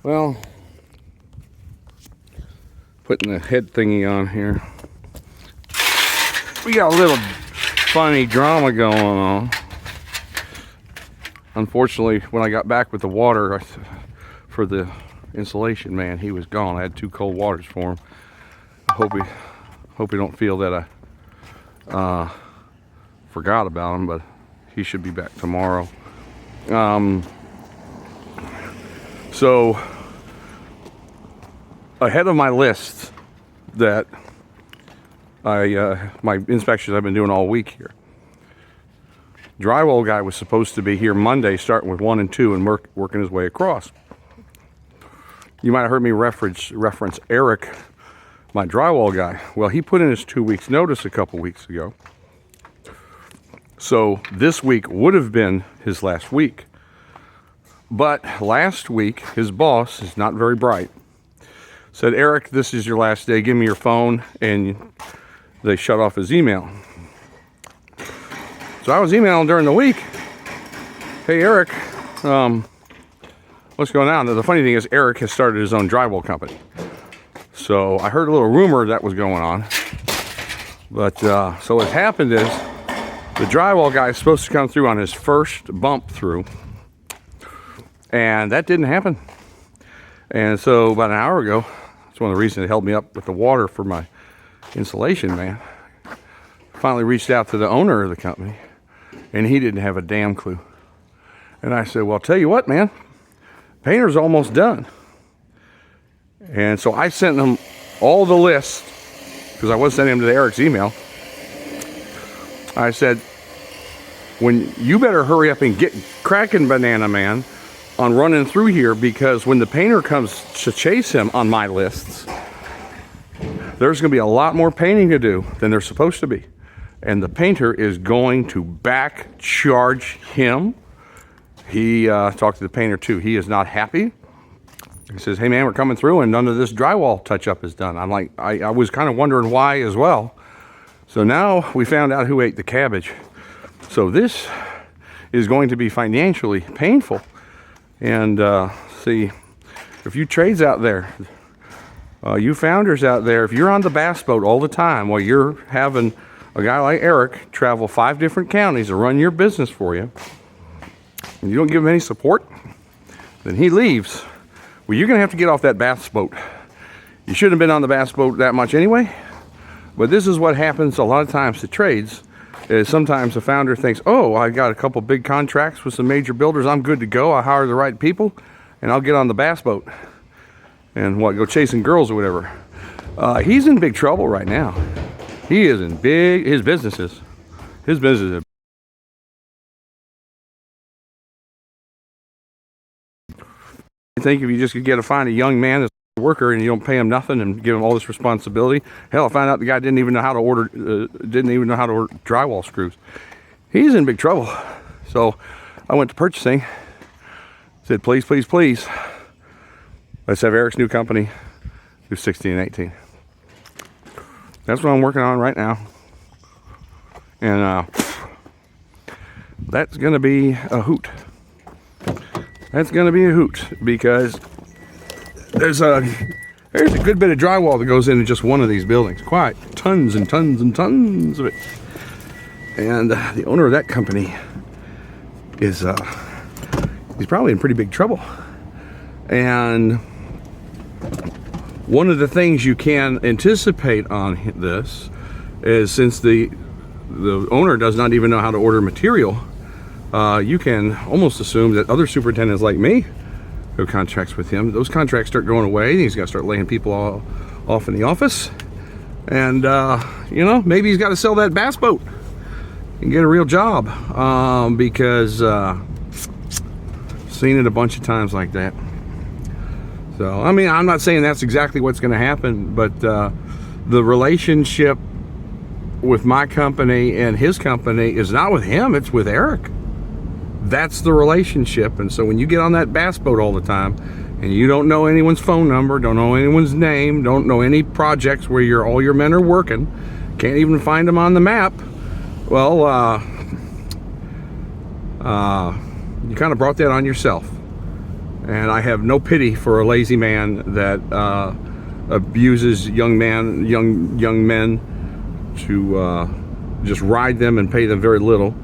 Well, putting the head thingy on here. We got a little funny drama going on. Unfortunately, when I got back with the water for the insulation man, he was gone. I had 2 cold waters for him. I hope he don't feel that I forgot about him, but he should be back tomorrow. So ahead of my list that my inspections I've been doing all week here. Drywall guy was supposed to be here Monday, starting with 1 and 2 and working his way across. You might have heard me reference Eric, my drywall guy. Well, he put in his 2 weeks notice a couple weeks ago. So this week would have been his last week. But last week, his boss is not very bright. Said, Eric, this is your last day. Give me your phone. And they shut off his email. So I was emailing during the week. Hey, Eric, what's going on? Now, the funny thing is, Eric has started his own drywall company. So I heard a little rumor that was going on. But so what happened is, the drywall guy is supposed to come through on his first bump through. And that didn't happen. And so about an hour ago, that's one of the reasons it held me up with the water for my insulation man. Finally reached out to the owner of the company, and he didn't have a damn clue. And I said, well, I'll tell you what, man, painter's almost done. And so I sent him all the lists, because I was sending him to Eric's email. I said, when you better hurry up and get cracking, Banana Man, on running through here, because when the painter comes to chase him on my lists, there's going to be a lot more painting to do than there's supposed to be. And the painter is going to back charge him. He talked to the painter too. He is not happy. He says, hey man, we're coming through and none of this drywall touch-up is done. I'm like, I was kind of wondering why as well. So now we found out who ate the cabbage. So this is going to be financially painful. And see, if you trades out there, you founders out there, if you're on the bass boat all the time while you're having a guy like Eric travel 5 different counties to run your business for you, and you don't give him any support, then he leaves. Well, you're going to have to get off that bass boat. You shouldn't have been on the bass boat that much anyway, but this is what happens a lot of times to trades. Is sometimes the founder thinks, oh, I got a couple big contracts with some major builders, I'm good to go, I hire the right people, and I'll get on the bass boat and go chasing girls or whatever. He's in big trouble right now. He is in his businesses. I think if you just could find a young man that's a worker and you don't pay him nothing and give him all this responsibility. Hell, I found out the guy didn't even know how to order drywall screws. He's in big trouble. So I went to purchasing, said, please, please, please, let's have Eric's new company do 16 and 18. That's what I'm working on right now. And that's going to be a hoot. That's going to be a hoot because there's a good bit of drywall that goes into just one of these buildings. Quite tons and tons and tons of it. And the owner of that company is he's probably in pretty big trouble. And one of the things you can anticipate on this is, since the owner does not even know how to order material, you can almost assume that other superintendents like me who have contracts with him, those contracts start going away. He's got to start laying people off in the office. And, you know, maybe he's got to sell that bass boat and get a real job, because seen it a bunch of times like that. So, I mean, I'm not saying that's exactly what's going to happen, but the relationship with my company and his company is not with him, it's with Eric. That's the relationship. And so when you get on that bass boat all the time and you don't know anyone's phone number, don't know anyone's name, don't know any projects where all your men are working, can't even find them on the map, well, you kind of brought that on yourself. And I have no pity for a lazy man that abuses young men to just ride them and pay them very little.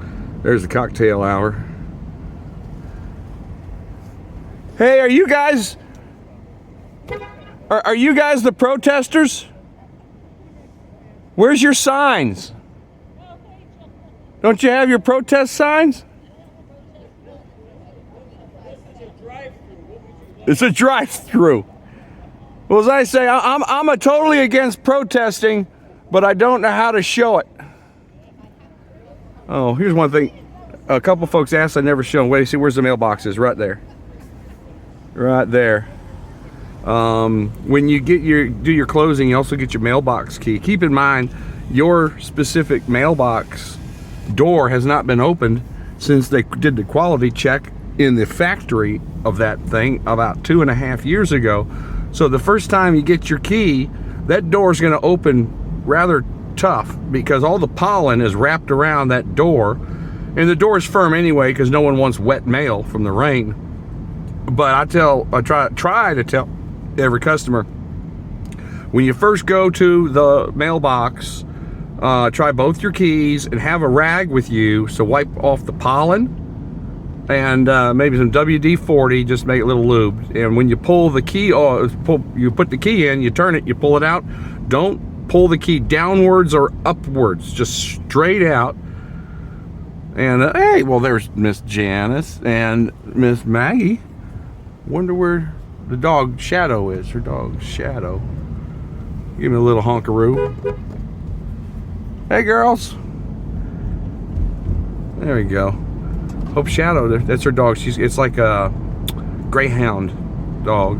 There's the cocktail hour. Hey, are you guys the protesters? Where's your signs? Don't you have your protest signs? It's a drive-through. Well, as I say, I'm a totally against protesting, but I don't know how to show it. Oh, here's one thing. A couple folks asked, I never show them. Wait, see, where's the mailboxes? Right there. Right there. When you do your closing, you also get your mailbox key. Keep in mind, your specific mailbox door has not been opened since they did the quality check in the factory of that thing about 2.5 years ago. So the first time you get your key, that door is going to open rather tough because all the pollen is wrapped around that door, and the door is firm anyway because no one wants wet mail from the rain. But I try to tell every customer, when you first go to the mailbox, try both your keys and have a rag with you so wipe off the pollen, and maybe some WD-40, just make a little lube. And when you pull the key, you put the key in, you turn it, you pull it out. Don't pull the key downwards or upwards, just straight out. And hey, well, there's Miss Janice and Miss Maggie. Wonder where the dog Shadow is. Her dog Shadow. Give me a little honkaroo. Hey, girls. There we go. Hope Shadow, that's her dog. It's like a greyhound dog,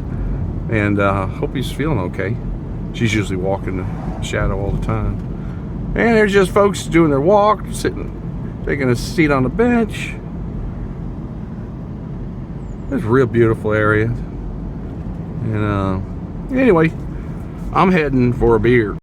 and hope he's feeling okay. She's usually walking the Shadow all the time. And there's just folks doing their walk, sitting, taking a seat on the bench. It's a real beautiful area. And anyway, I'm heading for a beer.